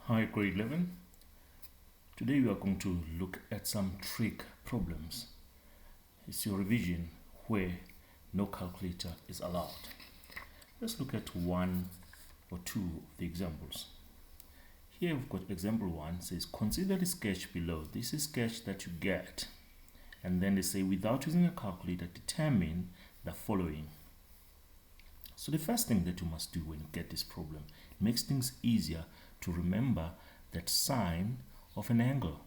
Hi, grade 11. Today we are going to look at some trig problems. It's your revision where no calculator is allowed. Let's look at one or two of the examples. Here we've got example 1 says consider the sketch below. This is sketch that you get, and then they say without using a calculator determine the following. So the first thing that you must do when you get this problem, it makes things easier to remember that sine of an angle,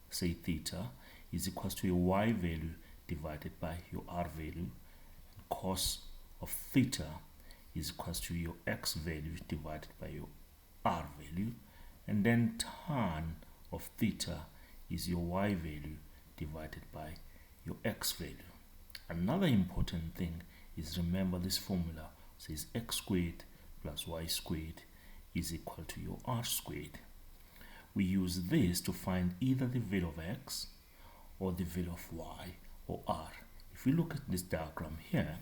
say theta, is equal to your y value divided by your r value. And cos of theta is equal to your x value divided by your r value. And then tan of theta is your y value divided by your x value. Another important thing is remember this formula says x squared plus y squared is equal to your r squared. We use this to find either the value of x or the value of y or r. If we look at this diagram here,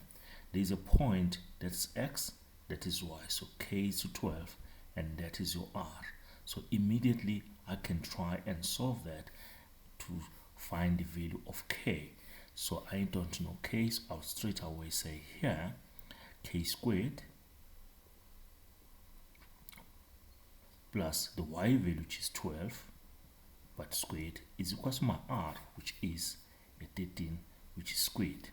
there is a point that's x, that is y, so k is to 12, and that is your r. So immediately I can try and solve that to find the value of k. So I don't know k, so I'll straight away say here k squared plus the y value, which is 12 but squared, is equal to my r, which is a 13, which is squared.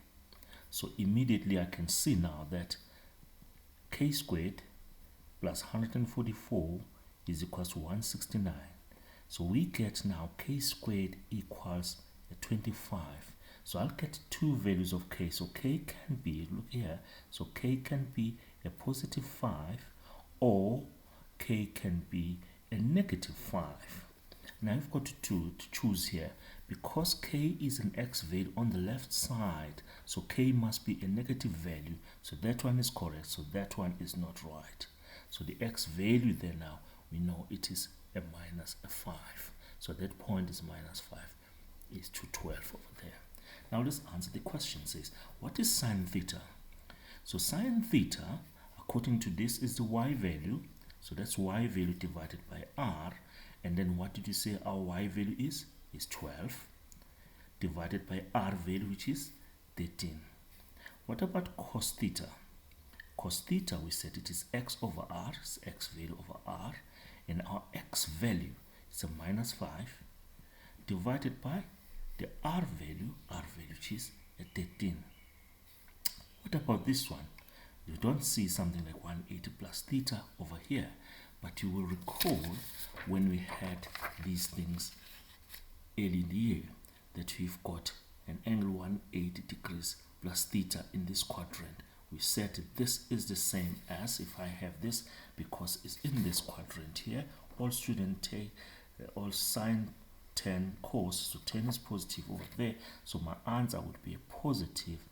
So immediately I can see now that k squared plus 144 is equal to 169. So we get now k squared equals a 25. So I'll get two values of k. So k can be, look here, so k can be a positive 5 or k can be a negative 5. Now I've got to choose here. Because k is an x value on the left side, so k must be a negative value. So that one is correct, so that one is not right. So the x value there now, we know it is a minus a 5. So that point is minus 5, is to 12 over there. Now let's answer the question. It says, what is sine theta? So sine theta, according to this, is the y value. So that's y value divided by r. And then what did you say our y value is? Is 12 divided by r value, which is 13. What about cos theta? Cos theta, we said it is x over r, it's x value over r. And our x value is a minus 5 divided by the r value, which is a 13. What about this one? You don't see something like 180 plus theta over here, but you will recall when we had these things early in the year that we've got an angle 180 degrees plus theta in this quadrant. We said this is the same as if I have this, because it's in this quadrant here. All students take all sine 10 cos, so 10 is positive over there, so my answer would be a positive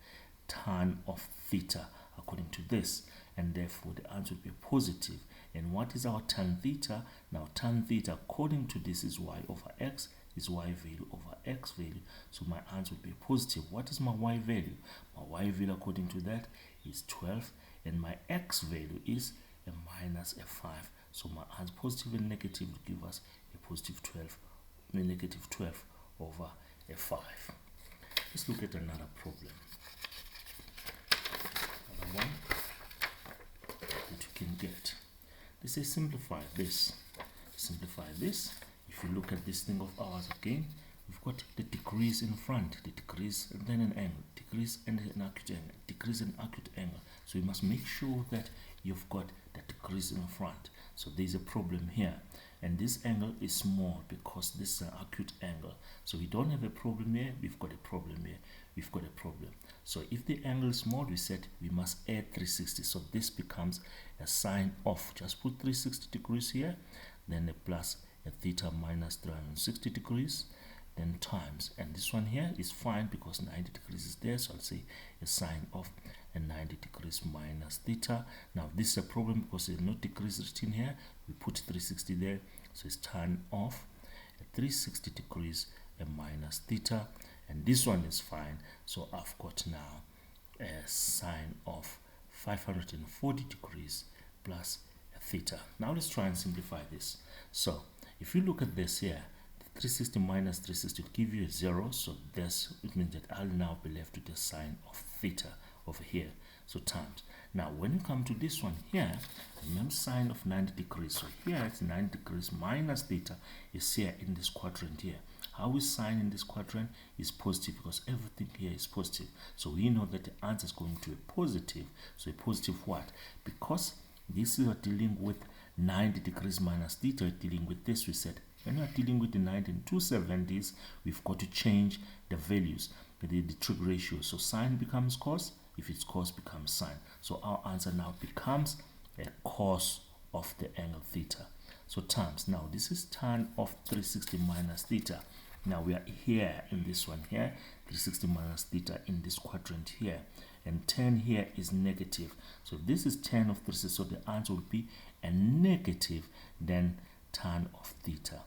tan of theta according to this, and therefore the answer would be a positive. And what is our tan theta? Now tan theta according to this is y over x, is y value over x value, so my answer would be a positive. What is my y value? My y value according to that is 12, and my x value is a minus a 5, so my answer positive and negative will give us a positive 12, a negative 12 over a 5. Let's look at another problem. Another one that you can get. They say simplify this. Simplify this. If you look at this thing of ours again, we've got the degrees in front, the degrees and then an angle, degrees and an acute angle, degrees and acute angle. So you must make sure that you've got the degrees in front. So there's a problem here, and this angle is small because this is an acute angle. So we don't have a problem here, we've got a problem here, we've got a problem. So if the angle is small, we said we must add 360. So this becomes a sine of, just put 360 degrees here, then a plus a theta minus 360 degrees, then times, and this one here is fine because 90 degrees is there, so I'll say a sine of a 90 degrees minus theta. Now this is a problem because there's no degrees written here, we put 360 there, so it's tan of a 360 degrees a minus theta, and this one is fine, so I've got now a sine of 540 degrees plus a theta. Now let's try and simplify this. So if you look at this here, 360 minus 360 will give you a 0, so this it means that I'll now be left with the sign of theta over here, so times. Now when you come to this one here, remember sine of 90 degrees, so here it's 90 degrees minus theta is here in this quadrant here. How is sine in this quadrant? Is positive, because everything here is positive, so we know that the answer is going to be positive. So a positive what? Because this is dealing with 90 degrees minus theta, dealing with this, we said when we are dealing with the 90 and 270s, we've got to change the values, the trig ratio. So sine becomes cos, if it's cos becomes sine. So our answer now becomes a cos of the angle theta. So times, now this is tan of 360 minus theta. Now we are here in this one here, 360 minus theta in this quadrant here, and 10 here is negative. So this is tan of 360, so the answer will be a negative then tan of theta.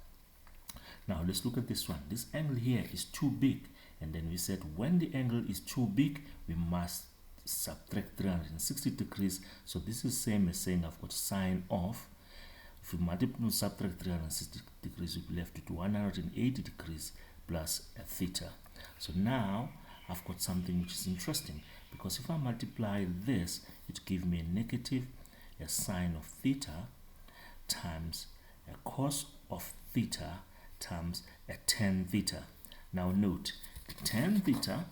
Now let's look at this one. This angle here is too big, and then we said when the angle is too big, we must subtract 360 degrees. So this is same as saying I've got sine of, if we multiply subtract 360 degrees, we'll be left with 180 degrees plus a theta. So now I've got something which is interesting, because if I multiply this, it gives me a negative a sine of theta times a cos of theta times a tan theta. Now note, the tan theta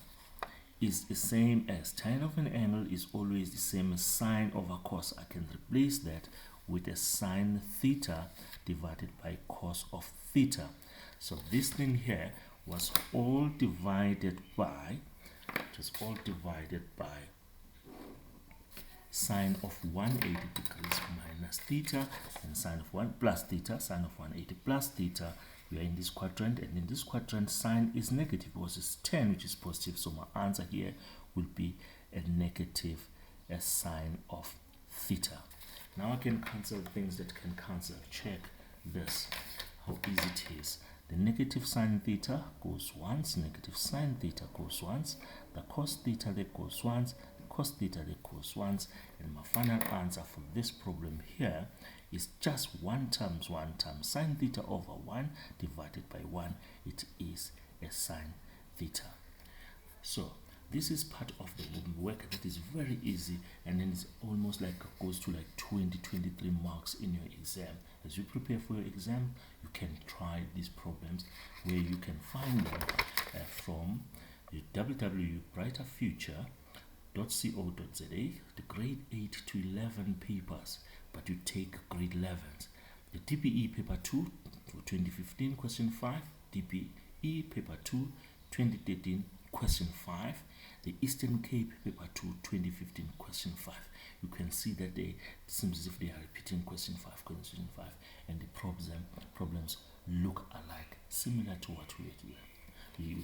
is the same as tan of an angle is always the same as sine over cos. I can replace that with a sine theta divided by cos of theta. So this thing here was all divided by, sine of 180 degrees minus theta, and sine of 1 plus theta, sine of 180 plus theta. We are in this quadrant, and in this quadrant sine is negative because it's 10, which is positive. So my answer here will be a negative a sine of theta. Now I can cancel things that can cancel. Check this, how easy it is. The negative sine theta goes once, negative sine theta goes once, the cos theta that goes once, cos theta that goes once, and my final answer for this problem here is just 1 times sine theta over 1 divided by 1. It is a sine theta. So this is part of the work that is very easy, and then it's almost like goes to like 20-23 marks in your exam. As you prepare for your exam, you can try these problems where you can find them from the www.brighterfuture.co.za, the grade 8 to 11 papers, but you take grade 11s. The DPE paper 2 for 2015 question 5, DPE paper 2 2013 question 5, the Eastern Cape paper 2 2015 question 5. You can see that it seems as if they are repeating question 5, and the problems look alike, similar to what we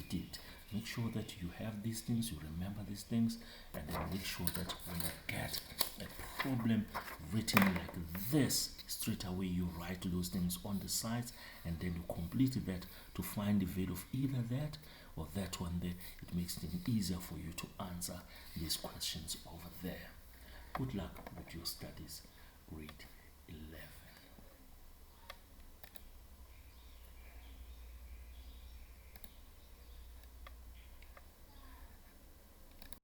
did. Make sure that you have these things, you remember these things, and then make sure that when you get a problem written like this, straight away you write those things on the sides, and then you complete that to find the value of either that or that one there. It makes it easier for you to answer these questions over there. Good luck with your studies, grade 11.